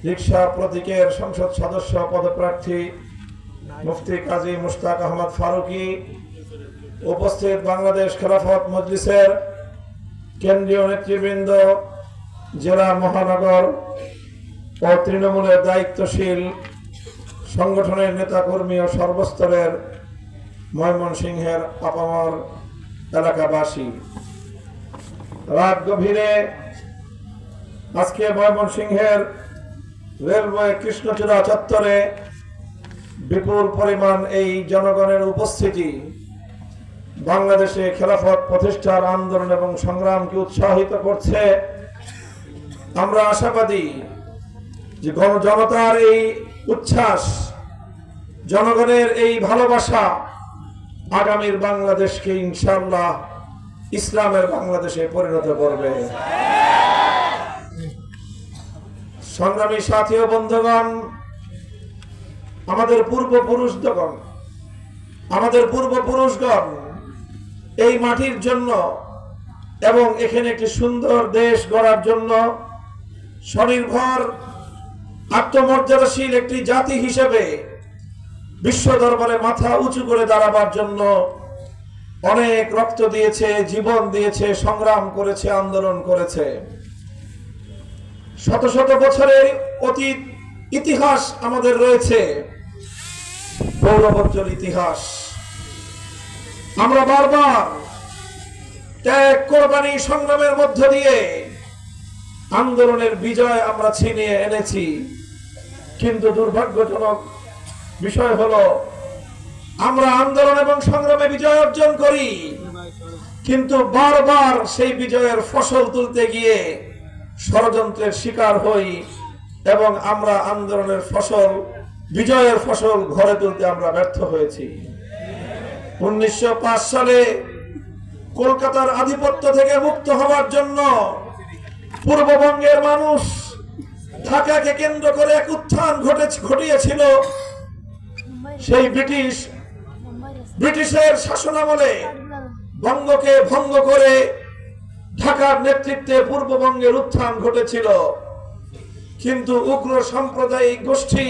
রিকশা প্রতীকের সংসদ সদস্য পদপ্রার্থী মুফতি কাজী মুশতাক আহমদ ফারুকী, উপস্থিত বাংলাদেশ খেলাফত মজলিসের কেন্দ্রীয় নেতৃবৃন্দ, জেলা মহানগর ও তৃণমূলের দায়িত্বশীল সংগঠনের নেতাকর্মী ও সর্বস্তরের ময়মনসিংহের আপামর এলাকাবাসী, রাত গভীরে আজকে ময়মনসিংহের রেলওয়ে কৃষ্ণচূড়া চত্বরে বিপুল পরিমাণ এই জনগণের উপস্থিতি বাংলাদেশে খেলাফত প্রতিষ্ঠার আন্দোলন এবং সংগ্রামকে উৎসাহিত করছে। আমরা আশাবাদী যে জনতার এই উচ্ছ্বাস, জনগণের এই ভালোবাসা আগামীর বাংলাদেশকে ইনশাআল্লাহ ইসলামের বাংলাদেশে পরিণত করবে। সংগ্রামী সাথী ও বন্ধুগণ, আমাদের পূর্বপুরুষগণ এই মাটির জন্য এবং এখানে একটি সুন্দর দেশ গড়ার জন্য স্বনির্ভর আত্মমর্যাদাশীল একটি জাতি হিসেবে বিশ্ব দরবারে মাথা উঁচু করে দাঁড়াবার জন্য অনেক রক্ত দিয়েছে, জীবন দিয়েছে, সংগ্রাম করেছে, আন্দোলন করেছে। শত শত বছরের অতীত ইতিহাস আমাদের রয়েছে, গৌরবোজ্জ্বল ইতিহাস। আমরা বারবার ত্যাগ, কোরবানি, সংগ্রামের মধ্য দিয়ে আন্দোলনের বিজয় আমরা ছিনিয়ে এনেছি। কিন্তু দুর্ভাগ্যজনক বিষয় হলো, আমরা আন্দোলন এবং সংগ্রামে বিজয় অর্জন করি, কিন্তু বারবার সেই বিজয়ের ফসল তুলতে গিয়ে ষড়যন্ত্রের শিকার হই এবং আমরা আন্দোলনের ফসল, বিজয়ের ফসল ঘরে তুলতে আমরা ব্যর্থ হয়েছি। 1905 সালে কলকাতার আধিপত্য থেকে মুক্ত হওয়ার জন্য পূর্ববঙ্গের মানুষ ঢাকাকে কেন্দ্র করে এক উত্থান ঘটিয়েছিল। সেই ব্রিটিশের শাসনামলে বঙ্গকে ভঙ্গ করে ঢাকার নেতৃত্বে পূর্ববঙ্গের উত্থান ঘটেছিল। কিন্তু উগ্র সাম্প্রদায়িক গোষ্ঠী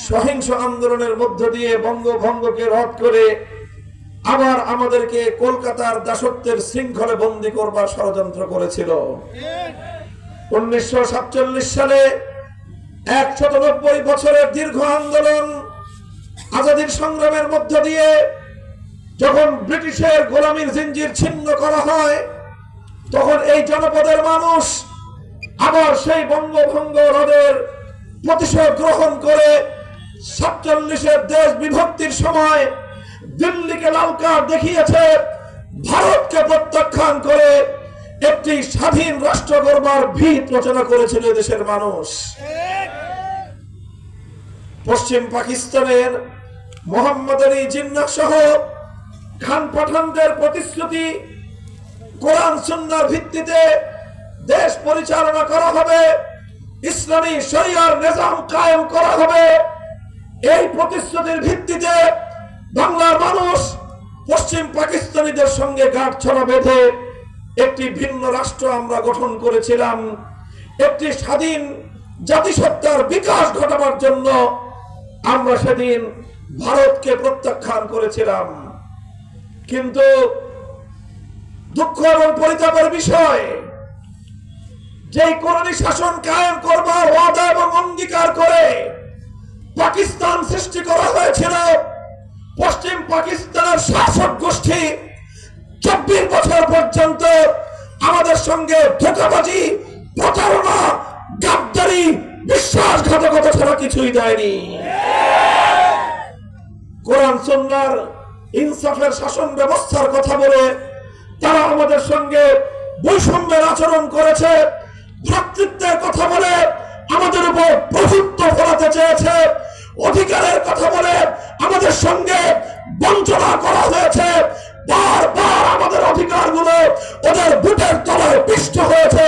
সহিংস আন্দোলনের মধ্য দিয়ে বঙ্গভঙ্গকে রদ করে আবার আমাদেরকে কলকাতার দাসত্বের শৃঙ্খলে বন্দী করবার ষড়যন্ত্র করেছিল। 1947 সালে 190 বছরের দীর্ঘ আন্দোলন, আজাদীর সংগ্রামের মধ্য দিয়ে যখন ব্রিটিশের গোলামীর জিঞ্জির ছিন্ন করা হয়, তখন এই জনপদের মানুষ আবার সেই বঙ্গভঙ্গ রদের প্রতিশোধ গ্রহণ করে 47-এর দেশ বিভক্তির সময় দিল্লিকে লাল কার্ড দেখিয়েছে, ভারতকে প্রত্যাখ্যান করে একটি স্বাধীন রাষ্ট্র গড়বার ভিত রচনা করেছিল দেশের মানুষ। পশ্চিম পাকিস্তানের মোহাম্মদ আলী জিন্নাহ সহ খান পাঠানদের প্রতিশ্রুতি, কোরআন সুন্নাহর ভিত্তিতে দেশ পরিচালনা করা হবে, ইসলামী শরিয়ার নিজাম কায়েম করা হবে। এই প্রতিশ্রুতির ভিত্তিতে বাংলার মানুষ পশ্চিম পাকিস্তানিদের সঙ্গে গাঁটছড়া বেঁধে একটি ভিন্ন রাষ্ট্র আমরা গঠন করেছিলাম। একটি স্বাধীন জাতিসত্তার বিকাশ ঘটাবার জন্য আমরা সেদিন ভারতকে প্রত্যাখ্যান করেছিলাম। কিন্তু দুঃখ এবং পরিতাপের বিষয়, যেই কোরআনী শাসন কায়েম করবার ওয়াদা এবং অঙ্গীকার করে পাকিস্তান সৃষ্টি করা হয়েছিল, পশ্চিম পাকিস্তানের শাসক গোষ্ঠী 24 বছর পর্যন্ত আমাদের সঙ্গে ধোঁকাবাজি, প্রতারণা, গাদ্দারি, বিশ্বাসঘাতকতা ছাড়া কিছুই দেয়নি। কোরআন সুন্নাহর ইনসাফের শাসন ব্যবস্থার কথা বলে তারা আমাদের সঙ্গে বৈষম্যের আচরণ করেছে, ভ্রাতৃত্বের কথা বলে আমাদের উপর প্রভুত্ব ফলাতে চেয়েছে, অধিকারের কথা বলে আমাদের সঙ্গে বঞ্চনা করা হয়েছে। বারবার আমাদের অধিকারগুলো ওদের বুটের তলায় পিষ্ট হয়েছে।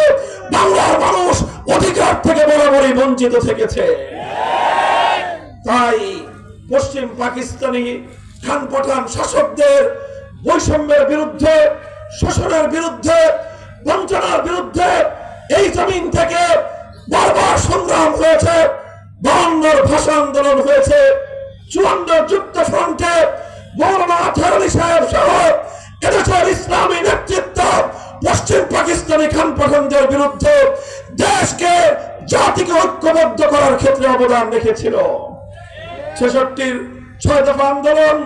বাংলার মানুষ অধিকার থেকে বরাবরই বঞ্চিত থেকেছে। তাই পশ্চিম পাকিস্তানি খান পাঠান শাসকদের বৈষম্যের বিরুদ্ধে, শোষণের বিরুদ্ধে, বঞ্চনার বিরুদ্ধে এই জমিন থেকে ভাষা আন্দোলন হয়েছে, 54 যুক্ত ফ্রন্টে মৌলানা আজহার আলী সাহেব সহ এদেশের ইসলামী নেতৃত্ব পশ্চিম পাকিস্তানি খান পাঠানদের বিরুদ্ধে দেশকে জাতিকে ঐক্যবদ্ধ করার ক্ষেত্রে অবদান রেখেছিল। 66-র 6 দফা আন্দোলন,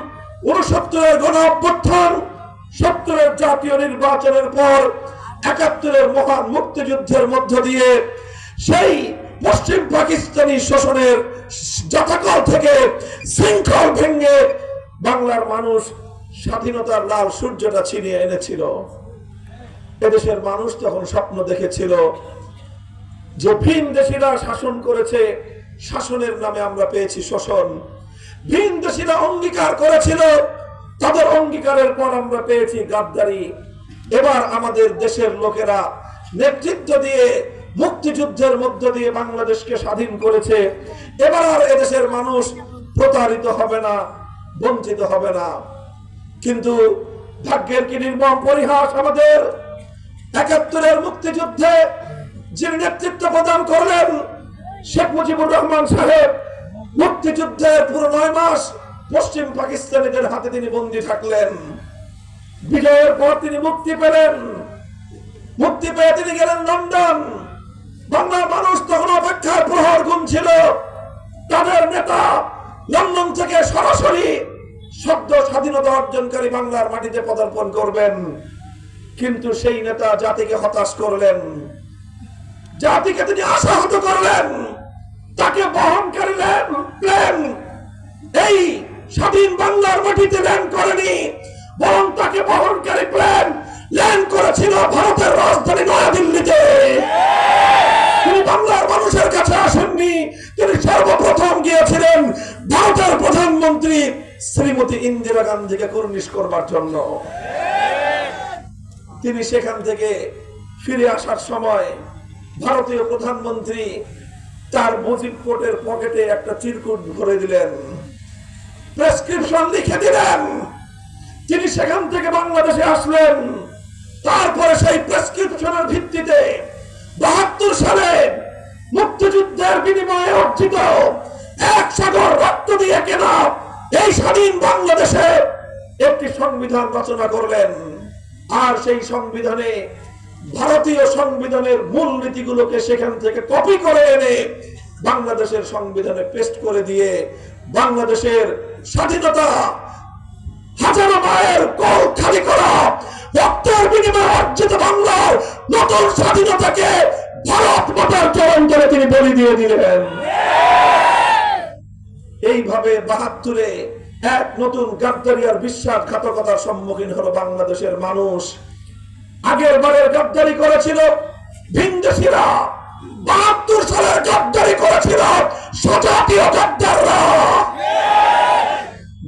69-এর গণ অভ্যুত্থান, 70-এর জাতীয় নির্বাচনের পর 71-এর মহান মুক্তিযুদ্ধের মধ্য দিয়ে সেই পশ্চিম পাকিস্তানি শোষণের জাতাকল থেকে শৃঙ্খল ভেঙে বাংলার মানুষ স্বাধীনতার লাল সূর্যটা ছিনিয়ে এনেছিল। এদেশের মানুষ তখন স্বপ্ন দেখেছিল যে ভিন দেশিরা শাসন করেছে, শাসনের নামে আমরা পেয়েছি শোষণ। ভিন দেশিরা অঙ্গীকার করেছিল, তাদের অঙ্গীকারের পর আমরা পেয়েছি গাদ্দারি। এবার আমাদের দেশের লোকেরা নেতৃত্ব দিয়ে মুক্তিযুদ্ধের মধ্য দিয়ে বাংলাদেশকে স্বাধীন করেছে। এবার আর এদেশের মানুষ প্রতারিত হবে না, বঞ্চিত হবে না। কিন্তু ভাগ্যের কি নির্মম পরিহাস, আমাদের 71-এর মুক্তিযুদ্ধে যিনি নেতৃত্ব প্রদান করলেন শেখ মুজিবুর রহমান সাহেব, মুক্তিযুদ্ধের পুরো 9 মাস পশ্চিম পাকিস্তানিদের হাতে তিনি বন্দী থাকলেন। বিজয়ের পর তিনি মুক্তি পেলেন। মুক্তি পেয়ে তিনি গেলেন লন্ডন। বাংলার মানুষ তখন অপেক্ষার প্রহর গুনছিল, তাদের নেতা লন্ডন থেকে সরাসরি সদ্য স্বাধীনতা অর্জনকারী বাংলার মাটিতে পদার্পণ করবেন। কিন্তু সেই নেতা জাতিকে হতাশ করলেন, জাতিকে তিনি আশাহত করলেন। তাকে বহনকারী প্লেন এই স্বাধীন বাংলার মাটিতে ল্যান্ড করেনি, বরং তাকে বহনকারী প্লেন ল্যান্ড করেছিল ভারতের রাজধানী নয়াদিল্লিতে। তিনি বাংলার মানুষের কাছে আসেননি, তিনি সর্বপ্রথম গিয়েছিলেন ভারতের প্রধানমন্ত্রী শ্রীমতী ইন্দিরা গান্ধীকে কুর্নিশ করবার জন্য। তিনি সেখান থেকে ফিরে আসার সময় ভারতীয় প্রধানমন্ত্রী তার মুজিব কোটের পকেটে একটা চিরকুট ভরে দিলেন, প্রেসক্রিপশন লিখে দিলেন। তিনি সেখান থেকে বাংলাদেশে আসলেন। তারপরে সেই প্রেসক্রিপশনের ভিত্তিতে 72 সালে মুক্তিযুদ্ধের বিনিময়ে অর্জিত 1 সাগর রক্ত দিয়ে কেনা এই স্বাধীন বাংলাদেশে একটি সংবিধান রচনা করলেন। আর সেই সংবিধানে ভারতীয় সংবিধানের মূল নীতিগুলোকে সেখান থেকে কপি করে এনে বাংলাদেশের সংবিধানে পেস্ট করে দিয়ে বাংলাদেশের স্বাধীনতা হাজারো মায়ের কোল খালি করা রক্তের বিনিময়ে অর্জিত বাংলার নতুন স্বাধীনতাকে ভারত মাতার চরণ ধরে তিনি বলি দিয়ে দিলেন। এইভাবে 72-এ এক নতুন গাদ্দারি আর বিশ্বাসঘাতকতার সম্মুখীন হলো বাংলাদেশের মানুষ। আগের বারের গাদ্দারি করেছিল ভিনদেশীরা, 72 সালের গাদ্দারি করেছিল স্বজাতীয় গাদ্দাররা।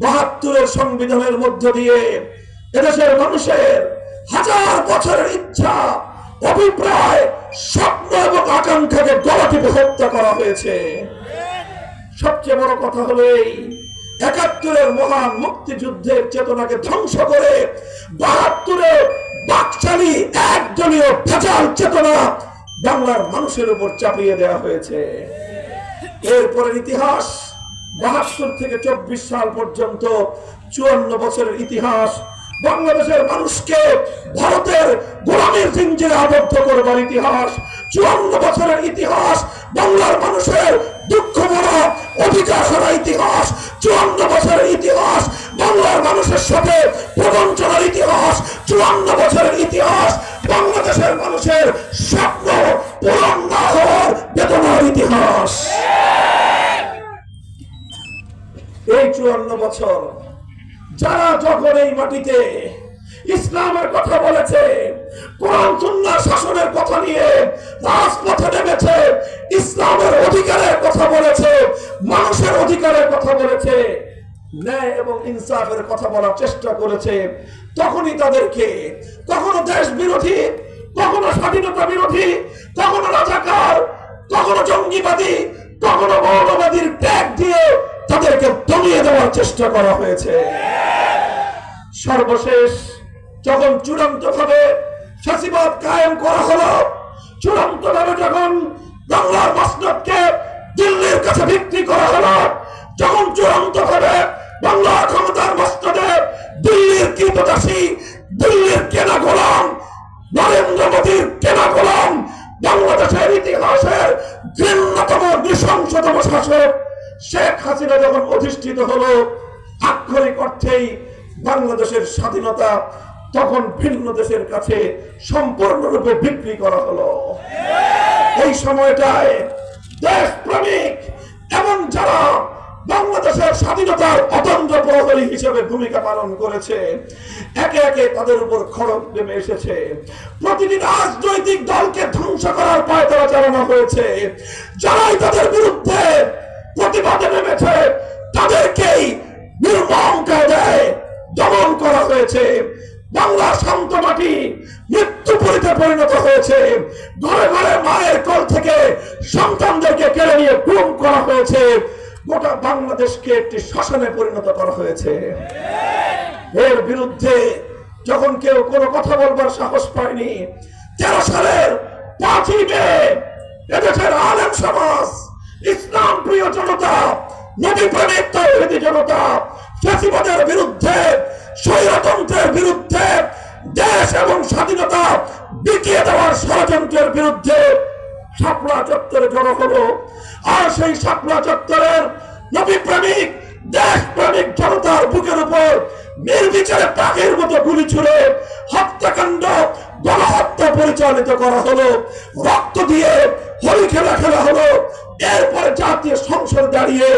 72-এর সংবিধানের মধ্য দিয়ে এদেশের মানুষের হাজার বছরের ইচ্ছা, অভিপ্রায়, স্বপ্ন এবং আকাঙ্ক্ষাকে গলা টিপে হত্যা করা হয়েছে। সবচেয়ে বড় কথা হলো এই 71-এর মহান মুক্তিযুদ্ধের চেতনাকে ধ্বংস করে 72-এ বাকশালী একদলীয় ভেজাল চেতনা বাংলার মানুষের উপর চাপিয়ে দেওয়া হয়েছে। এরপরের ইতিহাস 72 থেকে 24 সাল পর্যন্ত 54 বছরের ইতিহাস বাংলাদেশের মানুষকে ভারতের গোলামীর জিঞ্জিরে আবদ্ধ করবার ইতিহাস। 54 বছরের ইতিহাস বাংলার মানুষের দুঃখ ভরা অধিকার হারা ইতিহাস। 54 বছরের ইতিহাস বাংলার মানুষের সাথে প্রবঞ্চনার ইতিহাস। 54 বছরের ইতিহাস বাংলাদেশের মানুষের স্বপ্ন পূরণ না হওয়ার বেদনার ইতিহাস। এই 54 বছর যারা যখন এই মাটিতে ইসলামের কথা বলেছে, কোরআন সুন্নাহর শাসনের কথা নিয়ে রাজপথে নেমেছে, ইসলামের অধিকারের কথা বলেছে, মানুষের অধিকারের কথা বলেছে, ন্যায় এবং ইনসাফের কথা বলার চেষ্টা করেছে, তখনই তাদেরকে কখনো দেশ বিরোধী, কখনো স্বাধীনতা বিরোধী, কখনো রাজাকার, কখনো জঙ্গিবাদী, কখনো মৌলবাদীর ট্যাগ দিয়ে তাদেরকে দমিয়ে দেওয়ার চেষ্টা করা হয়েছে। সর্বশেষ যখন চূড়ান্তভাবে ফ্যাসিবাদ কায়েম করা হলো, চূড়ান্তভাবে যখন বাংলার মসনদকে দিল্লির কাছে বিক্রি করা হলো, যখন চূড়ান্ত ভাবে বাংলার ক্ষমতার মস্তদে দিল্লির কৃতদাসী, দিল্লির কেনা গোলাম, নরেন্দ্র মোদীর কেনা গোলাম, বাংলাদেশের ইতিহাসের ঘৃণ্যতম নৃশংসতম শাসক শেখ হাসিনা যখন অধিষ্ঠিত হলো, আক্ষরিক অর্থেই বাংলাদেশের স্বাধীনতা তখন ভিন্ন দেশের কাছে সম্পূর্ণরূপে বিক্রি করা হলো। এই সময়টায় দেশপ্রেমিক এবং যারা বাংলাদেশের স্বাধীনতার অতন্ত্র প্রহরী হিসেবে ভূমিকা পালন করেছে, একে একে তাদের উপর খড়গ নেমে এসেছে। প্রতিটি রাজনৈতিক দলকে ধ্বংস করার পায়তারা চালানো হয়েছে। যারাই তাদের বিরুদ্ধে প্রতিবাদে নেমেছে তাদেরকেই নির্মম কায়দায় দমন করা হয়েছে। বাংলার শান্ত মাটি মৃত্যুপুরীতে পরিণত হয়েছে। ঘরে ঘরে মায়ের কোল থেকে সন্তানদেরকে কেড়ে নিয়ে গুম করা হয়েছে। গোটা বাংলাদেশকে একটি শ্মশানে পরিণত করা হয়েছে। এর বিরুদ্ধে যখন কেউ কোনো কথা বলবার সাহস পায়নি, 13 সালের 5ই মে এদেশের আলেম সমাজ, ইসলাম প্রিয় জনতা, নবী প্রেমিক তাওহীদি জনতা ফ্যাসিবাদের বিরুদ্ধে, স্বৈরতন্ত্রের বিরুদ্ধে, দেশ এবং স্বাধীনতা বিকিয়ে দেওয়ার ষড়যন্ত্রের বিরুদ্ধে শাপলা চত্বরে জড়ো হলো। আর সেই শাপলা চত্বরের নবী প্রেমিক, দেশ প্রেমিক জনতার বুকের উপর নির্বিচারে পাখির মতো গুলি ছুড়ে হত্যাকাণ্ড, গণহত্যা পরিচালিত করা হলো। রক্ত দিয়ে হোলি খেলা খেলা হলো। এরপরে জাতীয় সংসদ দাঁড়িয়ে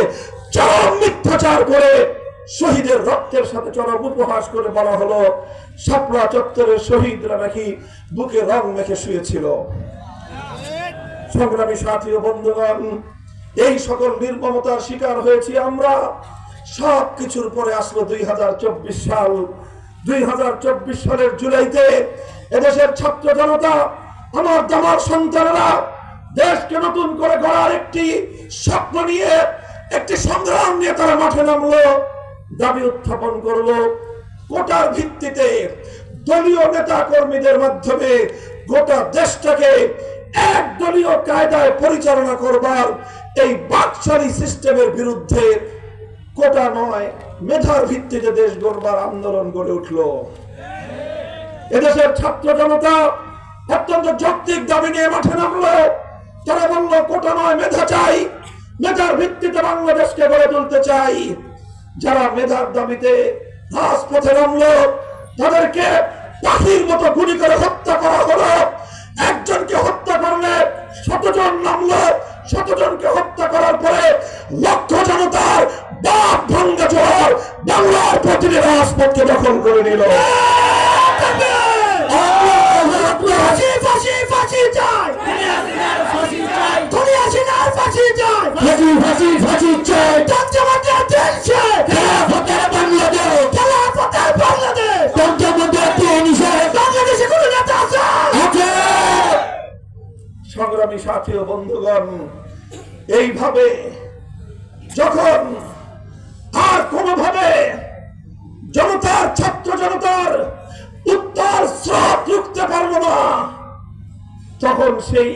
চরম মিথ্যাচার করে শহীদের রক্তের সাথে চরম উপহাস করে বলা হলো শাপলা চত্বরের শহীদরা নাকি বুকে রং মেখে শুয়েছিল। সংগ্রামী সাথী ও বন্ধুগণ, এই সকল নির্মমতার শিকার হয়েছি আমরা। সব কিছুর পরে আসলো 2024 সাল। 2024 সালের জুলাইতে এদেশের ছাত্র জনতা, আমার দামার সন্তানেরা দেশকে নতুন করে গড়ার একটি স্বপ্ন নিয়ে, একটি সংগ্রাম নিয়ে তারা মাঠে নামলো, দাবি উত্থাপন করলো। কোটার ভিত্তিতে দলীয় নেতা কর্মীদের মাধ্যমে গোটা দেশটাকে একদলীয় কায়দায় পরিচালনা করবার এই বাকশালী সিস্টেমের বিরুদ্ধে কোটা নয়, মেধার ভিত্তিতে দেশ গড়বার আন্দোলন গড়ে উঠলো। এদেশের ছাত্র জনতা অত্যন্ত যৌক্তিক দাবি নিয়ে মাঠে নামলো। তারা বলল, কোটা নয়, মেধা চাই, মেধার ভিত্তিতে বাংলাদেশকে গড়ে তুলতে চাই। যারা মেধার দাবিতে রাজপথে নামলো তাদেরকে পাখির মতো গুলি করে হত্যা করা হলো। একজনকে হত্যা করলে 100 জন নামলো। 100 জনকে হত্যা করার পরে লক্ষ জনতার বাপ ভাঙ্গা জোয়ার বাংলার প্রতিটি রাজপথকে দখল করে নিল। সংগ্রামী সাথী ও বন্ধুগণ, এইভাবে যখন আর কোনোভাবে জনতার, ছাত্র জনতার উত্তর স্রোত রুখতে পারল না, তখন সেই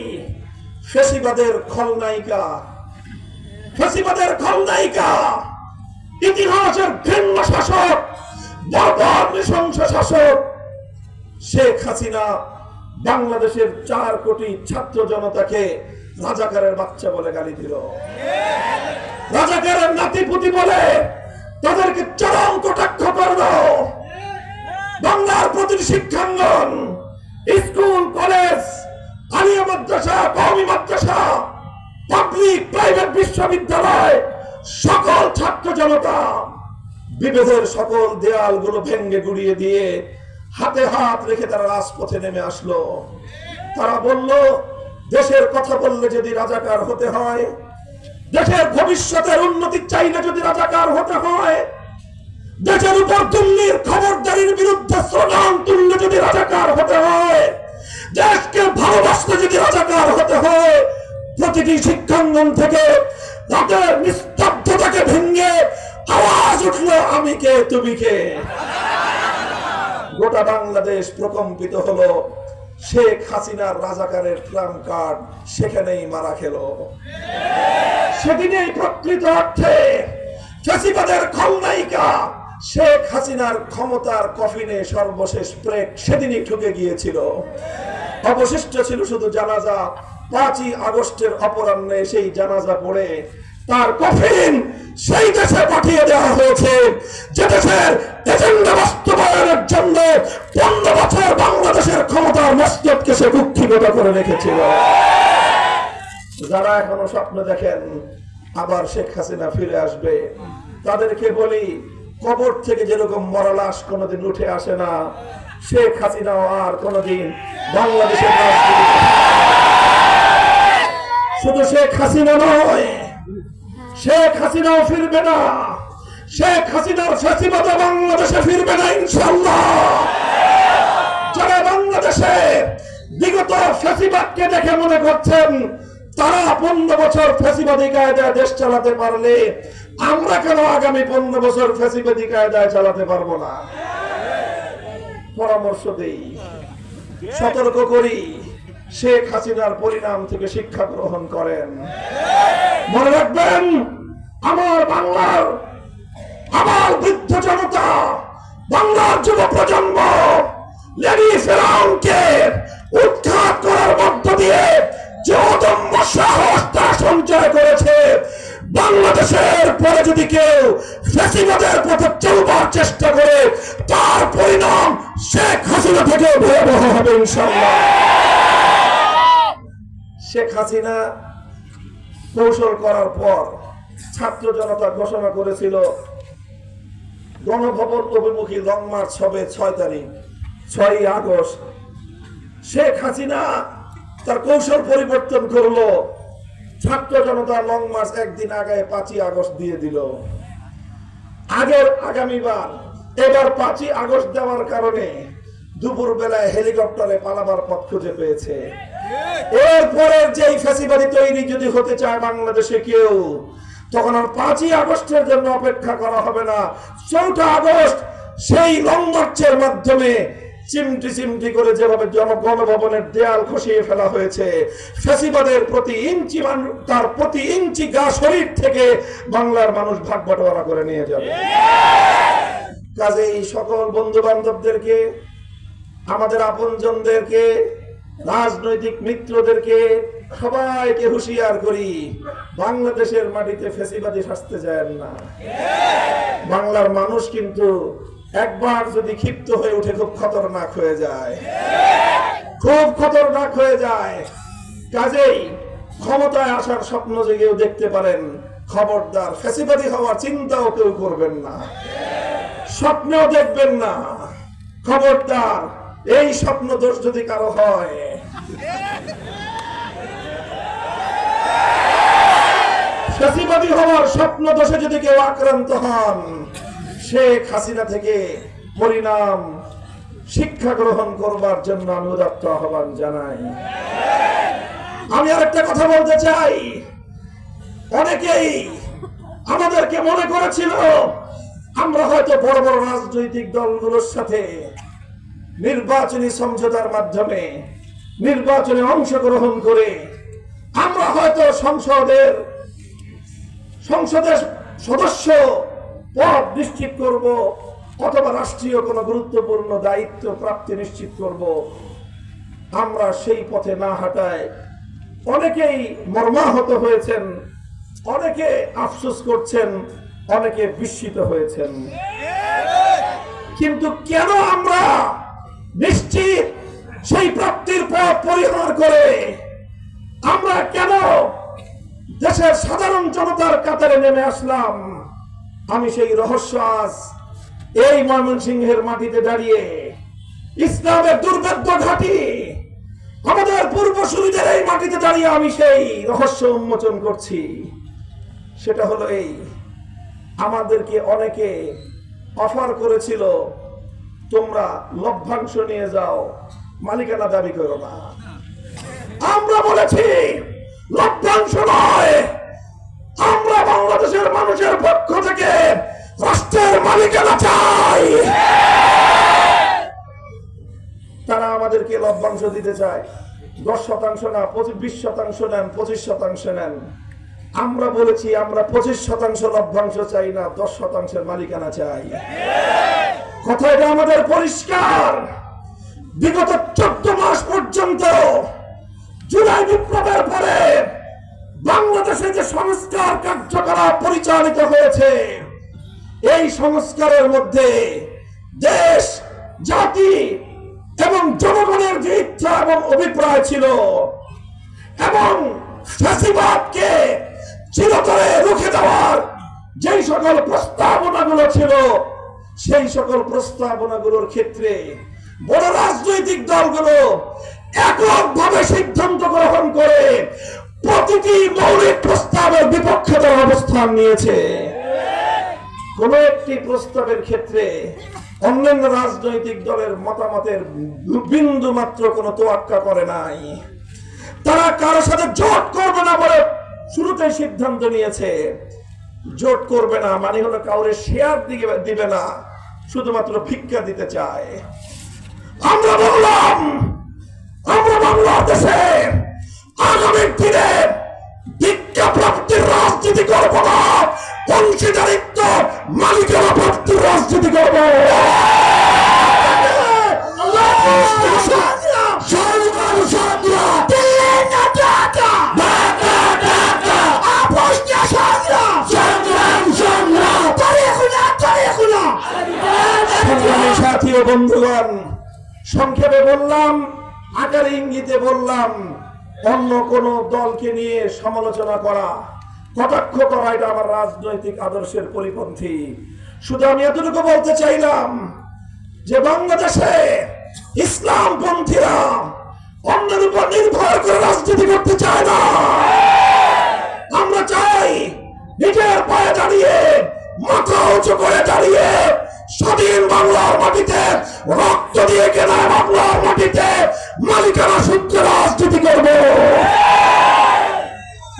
ফ্যাসিবাদের খলনায়িকা, ইতিহাসের ঘৃণ্য শাসক, বর্বর নৃশংস শাসক শেখ হাসিনা বাংলাদেশের 4 কোটি ছাত্র জনতাকে রাজাকারের বাচ্চা বলে গালি দিল। রাজাকারের নাতিপুতি বলে তাদেরকে চরম কটাক্ষ করল। বাংলার প্রতিটি শিক্ষাঙ্গন, স্কুল, কলেজ, আলিয়া মাদ্রাসা, কওমি মাদ্রাসা, পাবলিক প্রাইভেট বিশ্ববিদ্যালয়, সকল ছাত্র জনতা বিভেদের সকল দেয়ালগুলো ভেঙে গুড়িয়ে দিয়ে হাতে হাত রেখে তারা রাজপথে নেমে আসলো। তারা বলল, দেশের কথা বললে যদি রাজাকার হতে হয়, দেশের ভবিষ্যতের উন্নতি চাইলে যদি রাজাকার হতে হয়, দেশের উপর দিল্লির খবরদারির বিরুদ্ধে স্লোগান তুললে যদি রাজাকার হতে হয়, দেশকে ভালোবাসতে যদি রাজাকার হতে হয়, প্রতিটি শিক্ষাঙ্গন থেকে রাতের নিস্তব্ধতাকে ভেঙে আওয়াজ উঠলো, আমি কে তুমি কে। গোটা বাংলাদেশ প্রকম্পিত হলো। শেখ হাসিনার রাজাকারের ট্রাম্প কার্ড সেখানেই মারা খেল। সেদিনেই প্রকৃত অর্থে ফ্যাসিবাদের খলনায়িকা শেখ হাসিনার ক্ষমতার কফিনে সর্বশেষ ব্রেক সেদিনই ঠুকে গিয়েছিল। অবশিষ্ট ছিল শুধু জানাজা। 5ই আগস্টের অপরাহ্নে সেই জানাজা পড়ে তার কফিন সেই দেশে পাঠিয়ে দেওয়া হয়েছে যে দেশের এজেন্ডা বাস্তবায়নের জন্য 15 বছর বাংলাদেশের ক্ষমতার মস্তককে সে কুক্ষিগত করে রেখেছিল। যারা এখনো স্বপ্ন দেখেন আবার শেখ হাসিনা ফিরে আসবে, তাদেরকে বলি, কবর থেকে যেরকম মরা লাশ কোনোদিন উঠে আসে না, শেখ হাসিনাও আর কোনোদিন বাংলাদেশের রাজনীতি। শুধু শেখ হাসিনা নয়, শেখ হাসিনাও ফিরবে না। শেখ হাসিনার ফ্যাসিবাদ বাংলাদেশে ফিরবে না ইনশাআল্লাহ। যারা বাংলাদেশে বিগত ফ্যাসিবাদকে দেখে মনে করছেন তারা 15 বছর ফ্যাসিবাদী কায়দায় দেশ চালাতে পারলে আমরা কেন আগামী 15 বছর ফ্যাসিবাদী কায়দায় চালাতে পারবো না? পরামর্শ দেই, সতর্ক করি, শেখ হাসিনার পরিণাম থেকে শিক্ষা গ্রহণ করেন। মনে রাখবেন, আমার বাংলার আমার বৃদ্ধ জনতা, বাংলার যুব প্রজন্ম লেডি ফেরাউনকে উৎখাত করার মধ্য দিয়ে যে অদম্য সাহস তা সঞ্চয় করেছে, বাংলাদেশের পরে যদি কেউ ফ্যাসিবাদের পথে চলবার চেষ্টা করে তার পরিণাম শেখ হাসিনা থেকে ভয়াবহ হবে ইনশাআল্লাহ। শেখ হাসিনা কৌশল করার পর ছাত্র জনতা ঘোষণা করেছিল গণভবন অভিমুখী লং মার্চ হবে 6 তারিখ, 6ই আগস্ট। শেখ হাসিনা তার কৌশল পরিবর্তন করলো, ছাত্র জনতা লং মার্চ একদিন আগে 5ই আগস্ট দিয়ে দিল। আগামীবার এবার 5ই আগস্ট দেওয়ার কারণে দুপুর বেলায় হেলিকপ্টারে পালাবার পথ খুঁজে পেয়েছে। এরপরে যেই ফ্যাসিবাদী তৈরি যদি হতে চায় বাংলাদেশে কেউ, তখন আর 5ই আগস্টের জন্য অপেক্ষা করা হবে না। 4 আগস্ট সেই লং মার্চের মাধ্যমে চিমটি চিমটি করে যেভাবে গণভবনের দেয়াল খসিয়ে ফেলা হয়েছে, ফ্যাসিবাদের তার প্রতি ইঞ্চি গা শরীর থেকে বাংলার মানুষ ভাগ বাটোয়ারা করে নিয়ে যাবে। কাজেই সকল বন্ধু বান্ধবদেরকে, আমাদের আপনজনদেরকে, রাজনৈতিক মিত্রদেরকে সবাইকে হুঁশিয়ার করি, বাংলাদেশের মাটিতে ফ্যাসিবাদী শাস্তে যায় না। বাংলার মানুষ কিন্তু একবার যদি ক্ষিপ্ত হয়ে উঠে খুব খতরনাক হয়ে যায়, খুব খতরনাক হয়ে যায়। কাজেই ক্ষমতায় আসার স্বপ্ন জেগেও দেখতে পারেন, খবরদার ফ্যাসিবাদী হওয়ার চিন্তাও কেউ করবেন না, স্বপ্নেও দেখবেন না। খবরদার, এই স্বপ্ন দোষ যদি কারো হয়, ফ্যাসিবাদী হওয়ার স্বপ্ন দোষে যদি কেউ আক্রান্ত হন, শেখ হাসিনা থেকে পরিণাম শিক্ষা গ্রহণ করবার জন্য আমি উদাত্ত আহ্বান জানাই। আমি আরেকটা কথা বলতে চাই, অনেকেই আমাদেরকে মনে করেছিল আমরা হয়তো বড় বড় রাজনৈতিক দলগুলোর সাথে নির্বাচনী সমঝোতার মাধ্যমে নির্বাচনে অংশগ্রহণ করে আমরা হয়তো সংসদের সদস্য পদ নিশ্চিত করব, অথবা রাষ্ট্রীয় কোনো গুরুত্বপূর্ণ দায়িত্ব প্রাপ্তি নিশ্চিত করব। আমরা সেই পথে না হাঁটায় অনেকেই মর্মাহত হয়েছেন, অনেকে আফসোস করছেন, অনেকে বিস্মিত হয়েছেন। কিন্তু কেন আমরা নিশ্চিত সেই প্রাপ্তির পথ পরিহার করে আমরা কেন দেশের সাধারণ জনতার কাতারে নেমে আসলাম? আমি সেই রহস্য আজ এই ময়মনসিংহের মাটিতে দাঁড়িয়ে, ইসলামের দুর্ভেদ্য ঘাঁটি আমাদের পূর্বসূরীদের এই মাটিতে দাঁড়িয়ে আমি সেই রহস্য উন্মোচন করছি। সেটা হলো এই, আমাদেরকে অনেকে অফার করেছিল তোমরা লভ্যাংশ নিয়ে যাও, মালিকানা দাবি করো না। আমরা বলেছি লভ্যাংশ নয়, আমরা বাংলাদেশের মানুষের পক্ষ থেকে রাষ্ট্রের মালিকানা চাই। তারা আমাদেরকে লভ্যাংশ দিতে চায়, 10% না 20% নেন, 25% নেন। আমরা বলেছি আমরা 25% লভ্যাংশ চাই না, 10% মালিকানা চাই। কথা এটা আমাদের পরিষ্কার। বিগত 14 মাস পর্যন্ত জুলাই বিপ্লবের পরে বাংলাদেশে যে সংস্কার কার্যকলাপ পরিচালিত হয়েছে, এই সংস্কারের মধ্যে দেশ, জাতি এবং জনগণের যে ইচ্ছা এবং অভিপ্রায় ছিল এবং ফ্যাসিবাদকে চিরতরে রুখে দেওয়ার যেই সকল প্রস্তাবনাগুলো ছিল, সেই সকল প্রস্তাবনাগুলোর ক্ষেত্রে বড় রাজনৈতিক দলগুলো এককভাবে সিদ্ধান্ত গ্রহণ করে প্রতিটি মৌলিক প্রস্তাবের বিপক্ষে তারা অবস্থান নিয়েছে। কোন একটি প্রস্তাবের ক্ষেত্রে অন্যান্য রাজনৈতিক দলের মতামতের বিন্দু মাত্র কোনো তোয়াক্কা করে নাই। তারা কারো সাথে জোট করবে না বলে শুরুতে সিদ্ধান্ত নিয়েছে। জোট করবে না মানে হলো কাউরে শেয়ার দিবে না, শুধুমাত্র ভিক্ষা দিতে চায়। আমরা বললাম আমরা বাংলাদেশে আগামী দিনে ভিক্ষা প্রাপ্তির রাজনীতি করব না, অংশীদারিত্ব মালিকানা প্রাপ্তির রাজনীতি করব। সাথী ও বন্ধুগণ, সংক্ষেপে বললাম, আকারে ইঙ্গিতে বললাম, অন্য কোন দলকে নিয়ে সমালোচনা করা, কটাক্ষ করা এটা আমার রাজনৈতিক আদর্শের পরিপন্থী। শুধু আমি এতটুকু বলতে চাইলাম যে বাংলাদেশে ইসলামপন্থীরা অন্যের উপর নির্ভর করে রাজনীতি করতে চায় না। আমরা চাই নিজের পায়ে দাঁড়িয়ে, মাথা উঁচু করে দাঁড়িয়ে, স্বাধীন বাংলার মাটিতে, রক্ত দিয়ে কেনা বাংলার মাটিতে মালিকানা সূত্রে রাজনীতি করব।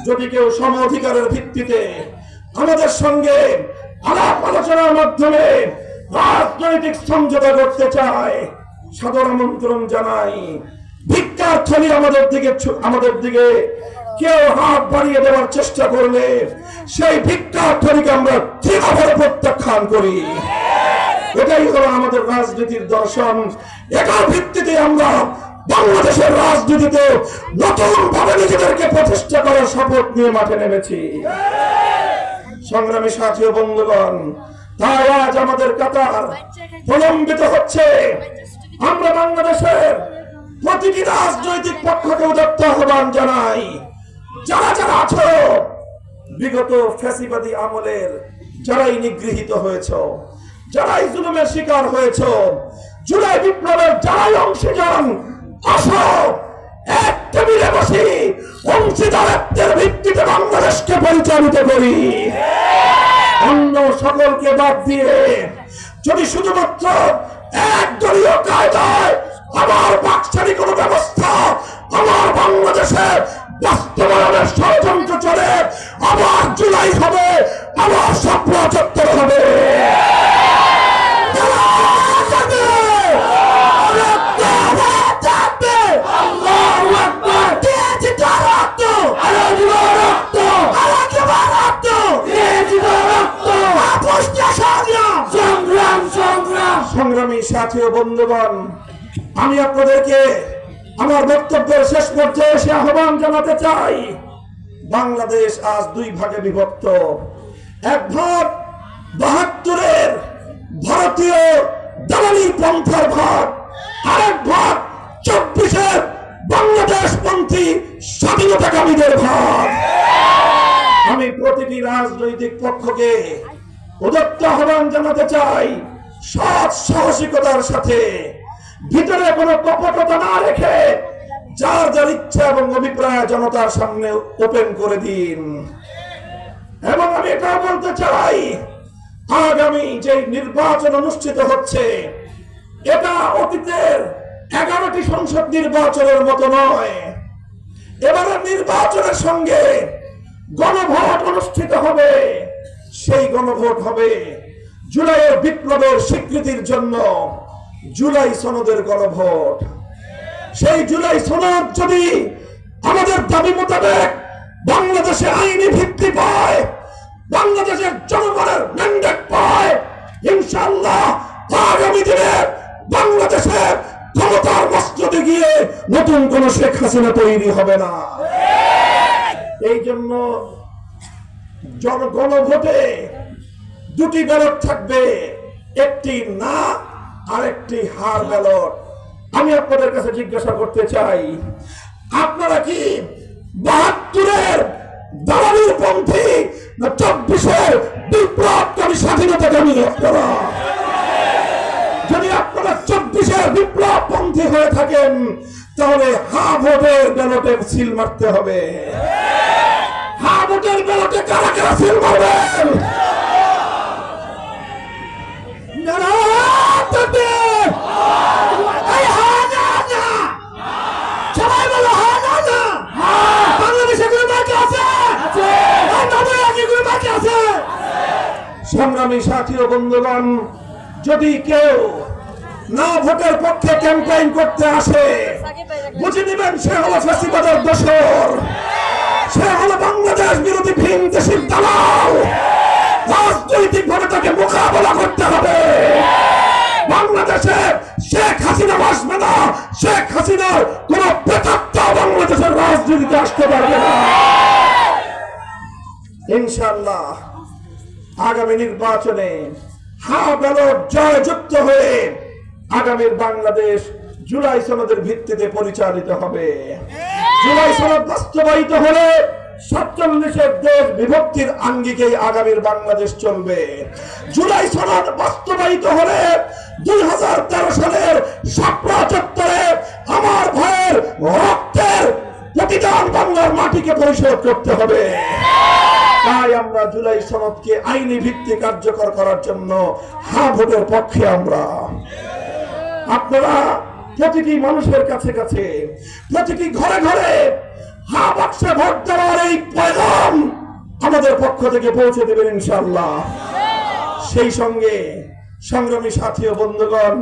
যদি কেউ সম অধিকারের ভিত্তিতে আমাদের সঙ্গে আলাপ আলোচনার মাধ্যমে রাজনৈতিক সমঝোতা করতে চায়, সাদর আমন্ত্রণ জানাই। ভিক্ষার থলি আমাদের দিকে কেউ হাত বাড়িয়ে দেওয়ার চেষ্টা করলে সেই ভিক্ষার থলিকে আমরা দৃঢ়ভাবে প্রত্যাখ্যান করি। এটাই হলো আমাদের রাজনীতির দর্শন। এটার ভিত্তিতে আমরা বাংলাদেশের রাজনীতিতে নতুন ভাবে নিজেদেরকে প্রতিষ্ঠা করার শপথ নিয়ে মাঠে নেমেছি। সংগ্রামী সাথী ও বন্ধুগণ, তাই আজ আমাদের কাতার প্রলম্বিত হচ্ছে। আমরা বাংলাদেশের প্রতিটি রাজনৈতিক পক্ষকে উদাত্ত আহ্বান জানাই, যারা যারা আছো, বিগত ফ্যাসিবাদী আমলের যারাই নিগৃহীত হয়েছ, যারাই জুলুমের শিকার হয়েছ, জুলাই বিপ্লবের যারাই অংশীদার, আসো এক টেবিলে বসি অংশীদারত্বের ভিত্তিতে বাংলাদেশকে পরিচালিত করি। অন্য সকলকে বাদ দিয়ে যদি শুধুমাত্র একদলীয় কায়দায় আমার বাকশালী কোন ব্যবস্থা আমার বাংলাদেশে বাস্তবায়নের ষড়যন্ত্র চলে, আবার জুলাই হবে, আবার স্বপ্ন চত্বর হবে। সংগ্রামী সাথী ও বন্ধুগণ, আমি আপনাদেরকে আমার বক্তব্যের শেষ পর্যায়ে এসে আহ্বান জানাতে চাই। বাংলাদেশ আজ দুই ভাগে বিভক্ত। এক ভাগ ৭২-এর ভারতীয় দালালি পন্থার ভাগ, আরেক ভাগ ২৪-এর বাংলাদেশপন্থী স্বাধীনতাকামীদের ভাগ। আমি প্রতিটি রাজনৈতিক পক্ষকে উদাত্ত আহ্বান জানাতে চাই, সৎ সাহসিকতার সাথে, ভিতরে কোনো কপটতা না রেখে যার যার ইচ্ছা এবং অভিপ্রায় জনতার সামনে ওপেন করে দিন। এবং আমি এটা বলতে চাই, আগামী যে নির্বাচন অনুষ্ঠিত হচ্ছে, এটা অতীতের 11টি সংসদ নির্বাচনের মতো নয়। এবারে নির্বাচনের সঙ্গে গণভোট অনুষ্ঠিত হবে। সেই গণভোট হবে জুলাইয়ের বিপ্লবের স্বীকৃতির জন্য জুলাই সনদের গণভোট। সেই জুলাই সনদ যদি আমাদের দাবি মোতাবেক বাংলাদেশে আইনি ভিত্তিতে দিনে বাংলাদেশে ক্ষমতার মসনদে গিয়ে নতুন কোন শেখ হাসিনা তৈরি হবে না। এই জন্য গণভোটে দুটি ব্যালট থাকবে, একটি না আর একটি হার ব্যালট। আমি আপনাদের কাছে জিজ্ঞাসা করতে চাই, আপনারা কি ৭২-এর দালালির পন্থী না ২৪-এর বিপ্লবকামী স্বাধীনতাকামী? আপনারা যদি আপনারা ২৪-এর বিপ্লব পন্থী হয়ে থাকেন তাহলে হা ভোটের ব্যালটে সিল মারতে হবে। হা ভোটের ব্যালটে কারা কারা সিল মারবেন? সবাই বলো হা না না। বাংলাদেশে কোনো বাকি আছে? আছে। সংগ্রামী সাথী ও বন্ধুগণ, যদি কেউ না ভোটের পক্ষে ক্যাম্পেইন করতে আসে, বুঝে নেবেন সে হলো ফ্যাসিবাদের দোসর, সে হলো বাংলাদেশ বিরোধী ভিনদেশীর দালাল। রাজনৈতিক ভাবে তাকে মোকাবেলা করতে হবে। বাংলাদেশে শেখ হাসিনা আসবে না, শেখ হাসিনার কোন প্রেতাত্মা বাংলাদেশের রাজনীতিতে আসতে পারবে না। ইনশাআল্লাহ আগামী নির্বাচনে হা ব্যালট জয়যুক্ত হয়ে আগামীর বাংলাদেশ জুলাই সনদের ভিত্তিতে পরিচালিত হবে। জুলাই সনদ বাস্তবায়িত হলে ৪৭-এর দেশ বিভক্তির আঙ্গিকে আগামীর বাংলাদেশ চলবে। জুলাই সনদ বাস্তবায়িত হলে ২০১৩ সালের শাপলা চত্বরে আমার ভাইয়ের রক্তের প্রতিদান বাংলার মাটিকে পরিশোধ করতে হবে। তাই আমরা জুলাই সনদকে আইনি ভিত্তি কার্যকর করার জন্য হা ভোটের পক্ষে। আমরা আপনারা প্রতিটি মানুষের কাছে কাছে, প্রতিটি ঘরে ঘরে হা বাক্সে ভোট দেওয়ার এই পয়গাম আমাদের পক্ষ থেকে পৌঁছে দেবেন ইনশাআল্লাহ। সেই সঙ্গে সংগ্রামী সাথী ও বন্ধুগণ,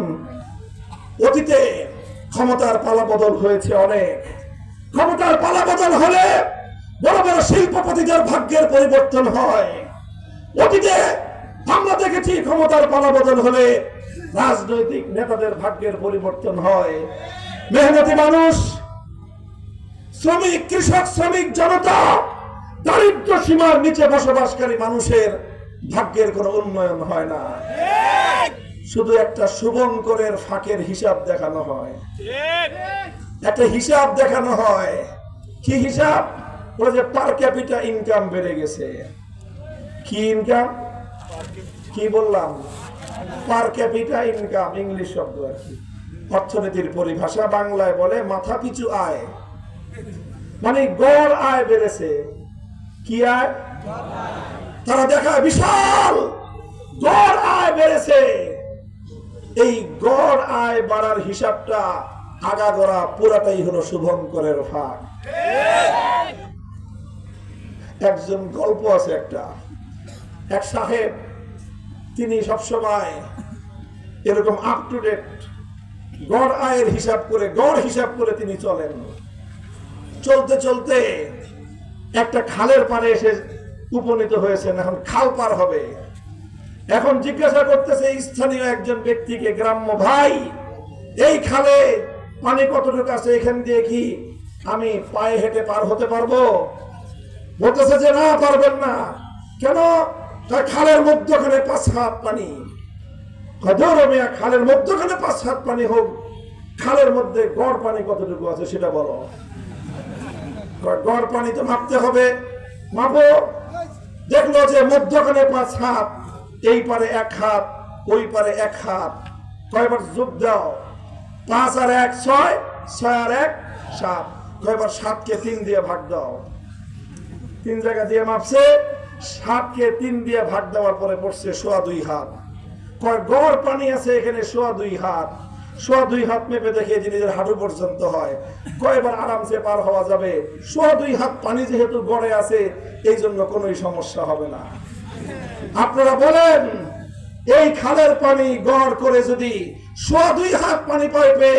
অতীতে ক্ষমতার পালাবদল হয়েছে অনেক। ক্ষমতার পালাবদল হলে বড় বড় শিল্পপতিদের ভাগ্যের পরিবর্তন হয়। অতীতে আমরা দেখেছি ক্ষমতার পালাবদল হলে রাজনৈতিক নেতাদের ভাগ্যের পরিবর্তন হয়। মেহনতি মানুষ, শ্রমিক, কৃষক, শ্রমিক জনতা, দারিদ্র সীমার নিচে বসবাসকারী মানুষের ভাগ্যের কোনো উন্নয়ন হয় না। শুধু একটা শুভঙ্করের ফাঁকের হিসাব দেখানো হয়, একটা হিসাব দেখানো হয়। কি হিসাব? বলে যে পার ক্যাপিটা ইনকাম বেড়ে গেছে। কি ইনকাম? কি বললাম? পার ক্যাপিটা ইনকাম, ইংলিশ শব্দ আর কি, অর্থনীতির পরিভাষা। বাংলায় বলে মাথা পিছু আয়, মানে গড় আয় বেড়েছে। কি আয়? তারা দেখায় বিশাল গড় আয় বেড়েছে। এই গড় আয় বাড়ার হিসাবটা আগাগোড়া পুরাটাই হলো শুভঙ্করের ফাঁক। একজন গল্প আছে, একটা এক সাহেব, তিনি সবসময় এরকম আপ টু ডেট গড় আয়ের হিসাব করে, গড় হিসাব করে তিনি চলেন। চলতে চলতে একটা খালের পারে এসে উপনীত হয়েছেন, এখন খাল পার হবে। এখন জিজ্ঞাসা করতেছে স্থানীয় একজন ব্যক্তিকে, গ্রাম্য, ভাই এই খালে পানি কতটুকু আছে? এখান দিয়ে কি আমি পায়ে হেঁটে পার হতে পারবো? বলতেছে যে না, পারবেন না। কেন? খালের মধ্যখানে ৫ হাত পানি। খালের মধ্যখানে ৫ হাত পানি হোক, খালের মধ্যে গড় পানি কতটুকু আছে সেটা বলো। গড় পানি তো মাপতে হবে, মাপো। দেখলো যে মধ্যখানে ৫ হাত, এই পারে ১ হাত, ওই পারে ১ হাত। কয়বার যোগ দাও? ৫ আর ১ ৬, ৬ আর ১ ৭। কয়বার? ৭কে ৩ দিয়ে ভাগ দাও। ৩ জায়গা দিয়ে মাপছে, ৭কে ৩ দিয়ে ভাগ দেওয়ার পরে পড়ছে ২.৫ হাত। কয় গড় পানি আছে এখানে ২.৫ হাত। ২.৫ হাত মেপে দেখে নিজের হাঁটু পর্যন্ত হয়। কয়বার আরামসে পার হওয়া যাবে। ২.৫ হাত পানি যেহেতু গড়ে আছে, এই জন্য কোনো সমস্যা হবে না। আপনারা বলেন, এই খালের পানি গড় করে যদি ২.৫ হাত পানি পাইবে,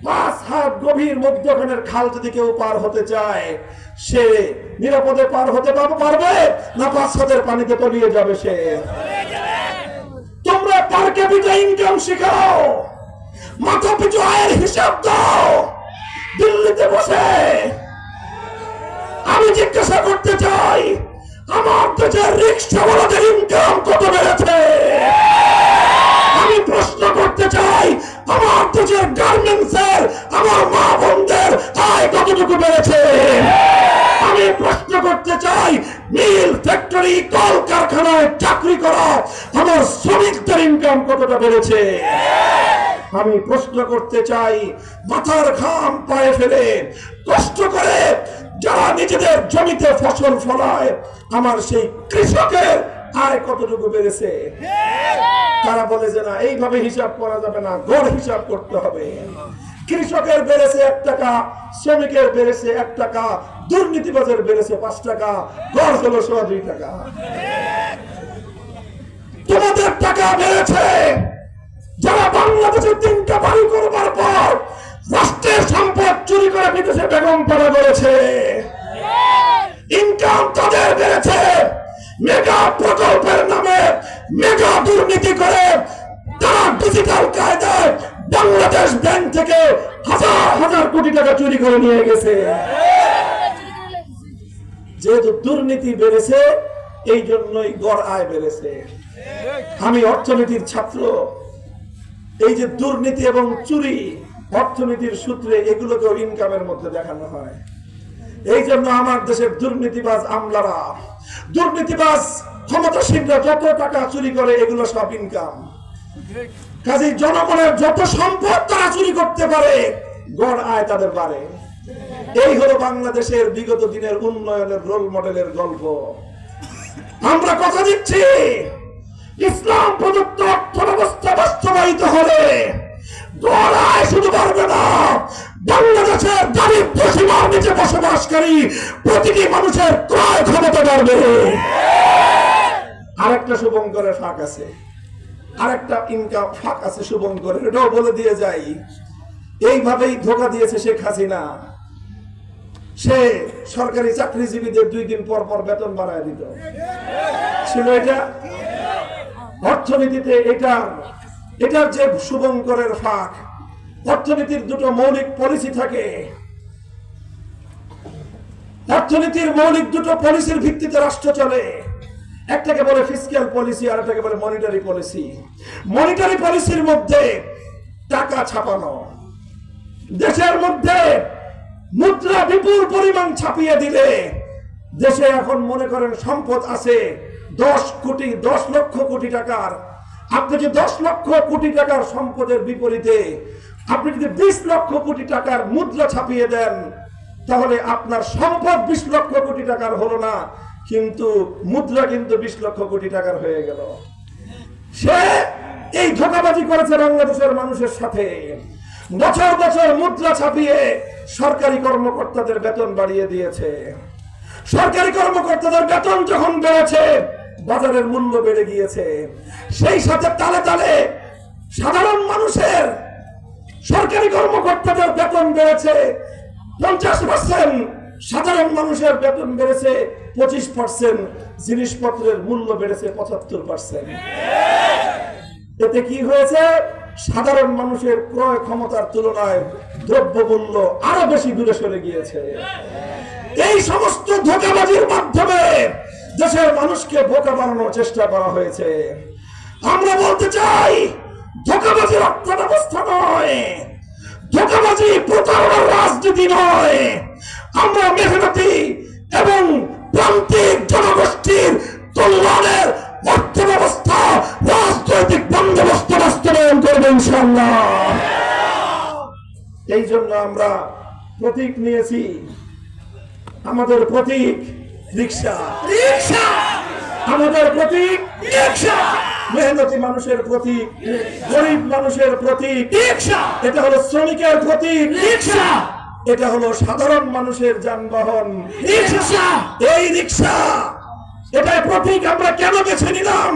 ৫ হাত গভীর মধ্যখানের খাল যদি কেউ পার হতে চায়, সে নিরাপদে পার হতে পারবে না ৫ হাতের পানিতে তলিয়ে যাবে সে? তোমরা পার ক্যাপিটা ইনকাম শিখাও, মাথা পিছু আয়ের হিসাব দাও। দিল্লিতে বসে আমি জিজ্ঞাসা করতে চাই, আমার দেশের রিক্সাওয়ালাদের ইনকাম কত বেড়েছে? আমি প্রশ্ন করতে চাই, আমার দেশের গার্মেন্টসের আমার মা বোনদের আয় কতটুকু বেড়েছে? আমি প্রশ্ন করতে চাই, মিল, ফ্যাক্টরি, কল কারখানায় চাকরি করা আমার শ্রমিকদের ইনকাম কতটা বেড়েছে? আমি প্রশ্ন করতে চাই, মাথার ঘাম পায়ে ফেলে কষ্ট করে যারা নিজেদের জমিতে ফসল ফলায় আমার সেই কৃষকের আয় কতটুকু বেড়েছে? তারা বলে যে না, এইভাবে হিসাব করা যাবে না, গড় হিসাব করতে হবে। কৃষকের বেড়েছে 1 টাকা, শ্রমিকের বেড়েছে 1 টাকা, দুর্নীতিবাজের বেড়েছে 5 টাকা, গড় হলো 2.5 টাকা। তোমাদের টাকা বেড়েছে যারা বাংলাদেশের 3টা বাড়ি করবার পর রাষ্ট্রের সম্পদ চুরি করে বিদেশে বেগম পাড়া করেছে। ইনকাম তাদের বেড়েছে মেগা প্রকল্পের নামে মেগা দুর্নীতি করে। তারা ডিজিটাল কায়দায় বাংলাদেশ ব্যাংক থেকে হাজার হাজার কোটি টাকা চুরি করে নিয়ে গেছে। যেহেতু দুর্নীতি বেড়েছে, এই জন্যই গড় আয় বেড়েছে। আমি অর্থনীতির ছাত্র। এই যে দুর্নীতি এবং চুরি অর্থনীতির সূত্রে, এগুলোকেও ইনকামের মধ্যে দেখানো হয়। এই জন্য আমার দেশের দুর্নীতিবাজ আমলারা, দুর্নীতিবাজ ক্ষমতাসীনরা যত টাকা চুরি করে, এগুলো সব ইনকাম। কাজেই জনগণের যত সম্পদ তারা চুরি করতে পারে, গড় আয় তাদের বাড়ে। এই হলো বাংলাদেশের বিগত দিনের উন্নয়নের রোল মডেলের গল্প। আমরা কথা দিচ্ছি, ইসলাম প্রদত্ত অর্থ ব্যবস্থা বাস্তবায়িত হলে গড় আয় শুধু বাড়বে না, বাংলাদেশের দারিদ্র সীমার নিচে বসবাসকারী প্রতিটি মানুষের ক্রয় ক্ষমতা বাড়বে। আরেকটা শুভঙ্করের ফাঁক আছে, আরেকটা ইনকাম ফাঁক আছে শুভঙ্করের, এটাও বলে দিয়ে যাই। এইভাবেই ধোঁকা দিয়েছে শেখ হাসিনা। সে সরকারি চাকরিজীবীদের 2 দিন পর পর বেতন বাড়ায় দিত, ছিল এটা অর্থনীতিতে। এটার যে শুভঙ্করের ফাঁক। অর্থনীতির 2টো মৌলিক পলিসি থাকে। অর্থনীতির মৌলিক 2টো পলিসির ভিত্তিতে রাষ্ট্র চলে। একটাকে বলে ফিসক্যাল পলিসি, আর একটাকে বলে মনিটারি পলিসি। মনিটারি পলিসির মধ্যে টাকা ছাপানো, দেশের মধ্যে মুদ্রা বিপুল পরিমাণ ছাপিয়ে দিলে দেশে এখন মনে করেন সম্পদ আছে 10 লক্ষ কোটি টাকার। আপনি যদি 10 লক্ষ কোটি টাকার সম্পদের বিপরীতে আপনি যদি 20 লক্ষ কোটি টাকার মুদ্রা ছাপিয়ে দেন, তাহলে আপনার সম্পদ 20 লক্ষ কোটি টাকার হলো না, কিন্তু মুদ্রা কিন্তু 20 লক্ষ কোটি টাকার হয়ে গেল। সে এই ধোঁকাবাজি করেছে বাংলাদেশের মানুষের সাথে। বছর বছর মুদ্রা ছাপিয়ে সরকারি কর্মকর্তাদের বেতন বাড়িয়ে দিয়েছে। সরকারি কর্মকর্তাদের বেতন যখন বেড়েছে, বাজারের মূল্য বেড়ে গিয়েছে। সেই সাথে তালে তালে সাধারণ মানুষের, সরকারি কর্মকর্তাদের বেতন বেড়েছে 50%, সাধারণ মানুষের বেতন বেড়েছে 25%, জিনিসপত্রের মূল্য বেড়েছে 75%। এতে কি হয়েছে? সাধারণ মানুষের ক্রয় ক্ষমতার তুলনায় দ্রব্যমূল্য আরো বেশি দূরে সরে গিয়েছে। এই সমস্ত ধোঁকাবাজির মাধ্যমে দেশের মানুষকে বোকা বানানোর চেষ্টা করা হয়েছে। আমরা বলতে চাই, ধোঁকাবাজির অর্থ ব্যবস্থা নয়, ধোঁকাবাজি প্রতারণার রাজনীতি নয়। আমরা মেহনতি এবং প্রান্তিক জনগোষ্ঠীর কল্যাণের অর্থ ব্যবস্থা, রাজনৈতিক বন্দোবস্ত বাস্তবায়ন করব ইনশাআল্লাহ। এই জন্য আমরা প্রতীক নিয়েছি। আমাদের প্রতীক রিকশা, আমাদের প্রতীক রিকশা। মেহনতি মানুষের প্রতীক, গরিব মানুষের প্রতীক রিকশা। এটা হলো শ্রমিকের প্রতীক রিকশা। এটা হলো সাধারণ মানুষের যানবাহন রিকশা। এই রিকশা, এটাই প্রতীক আমরা কেন বেছে নিলাম?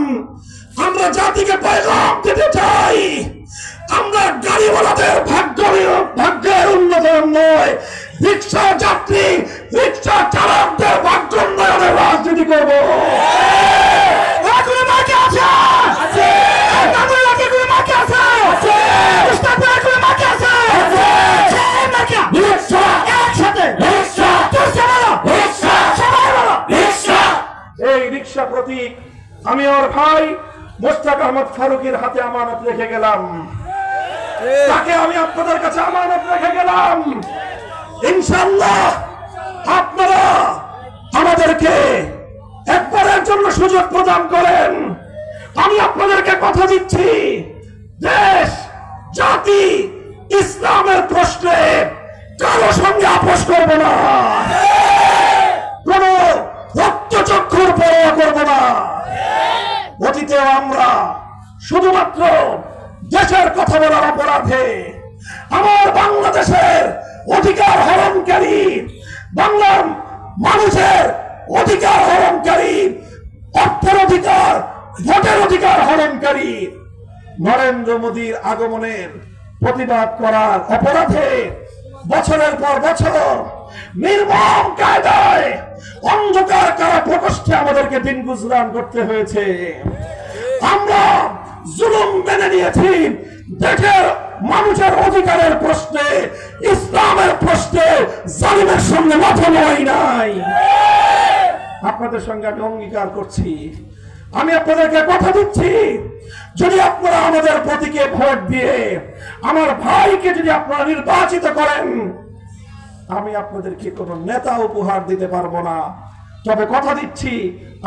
আমরা জাতিকে পয়গাম দিতে চাই, আমরা গাড়িওয়ালাদের ভাগ্যের উন্নয়ন নয়, রিকশা যাত্রী, রিকশা চালকদের ভাগ্য উন্নয়নের রাজনীতি করবো। এই রিক্সা প্রতীক আমি ওর ভাই মোস্তাক আহমদ ফারুকের হাতে আমানত রেখে গেলাম। তাকে আমি আপনাদের কাছে আমানত রেখে গেলাম। ইনশাআল্লাহ আপনারা আমাদেরকে একবারের জন্য সুযোগ প্রদান করেন। আমি আপনাদেরকে কথা দিচ্ছি, দেশ জাতি ইসলামের প্রশ্নে কারো সঙ্গে আপোষ করব না, কোন রক্তচক্ষুর পরোয়া করব না। অতীতেও আমরা শুধুমাত্র দেশের কথা বলার অপরাধে আমার বাংলাদেশের অধিকার হরণকারী, বাংলার মানুষের অধিকার হরণকারী, অর্থের অধিকার, ভোটের অধিকার হরণকারী নরেন্দ্র মোদীর আগমনের প্রতিবাদ করার অপরাধে বছরের পর বছর নির্মম কায়দায় অন্ধকার কারা প্রকোষ্ঠে আমাদেরকে দিন গুজরান করতে হয়েছে। আমরা জুলুম মেনে নিয়েছি, দেশের মানুষের অধিকারের প্রশ্নে, ইসলামের প্রশ্নে জালিমের সঙ্গে মাথা নোয়াই নাই। আপনাদের সঙ্গে আমি অঙ্গীকার করছি, আমি আপনাদেরকে কথা দিচ্ছি, যদি আপনারা আমাদের প্রতীকে ভোট দিয়ে আমার ভাইকে যদি আপনারা নির্বাচিত করেন, আমি আপনাদেরকে কোনো নেতা উপহার দিতে পারবো না, তবে কথা দিচ্ছি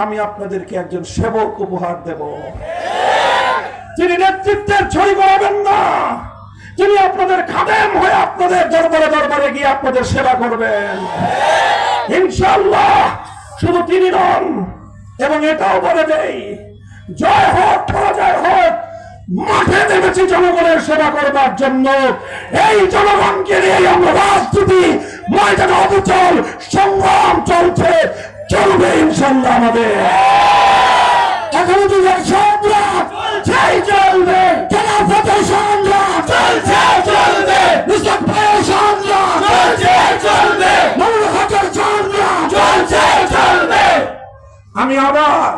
আমি আপনাদেরকে একজন সেবক উপহার দেব। তিনি নেতৃত্বের ছড়ি করাবেন না, তিনি আপনাদের খাদেম হয়ে আপনাদের দরবারে দরবারে গিয়ে আপনাদের সেবা করবেন ইনশাআল্লাহ। শুধু তিনি নন, এবং এটাও বলে দেই, জয় হোক পরাজয় হোক, মাঠে নেমেছি জনগণের সেবা করবার জন্য। এই জনগণকে নিয়ে আমরা রাজনীতি ময়দানে অবিচল সংগ্রাম চলছে, চলবে ইনশাআল্লাহ। আমাদের এখনো যুগের সংগ্রাম চলছেই চলবে, খেলাফতের সংগ্রাম চলছে চলবে, মুস্তাক ভাইয়ের সংগ্রাম চলছে চলবে, মাওলানা হকের সংগ্রাম চলছে চলবে। আমি আবার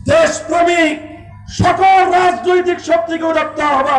দেশপ্রেমিক সকল রাজনৈতিক শক্তিকে উদাত্ত আহ্বান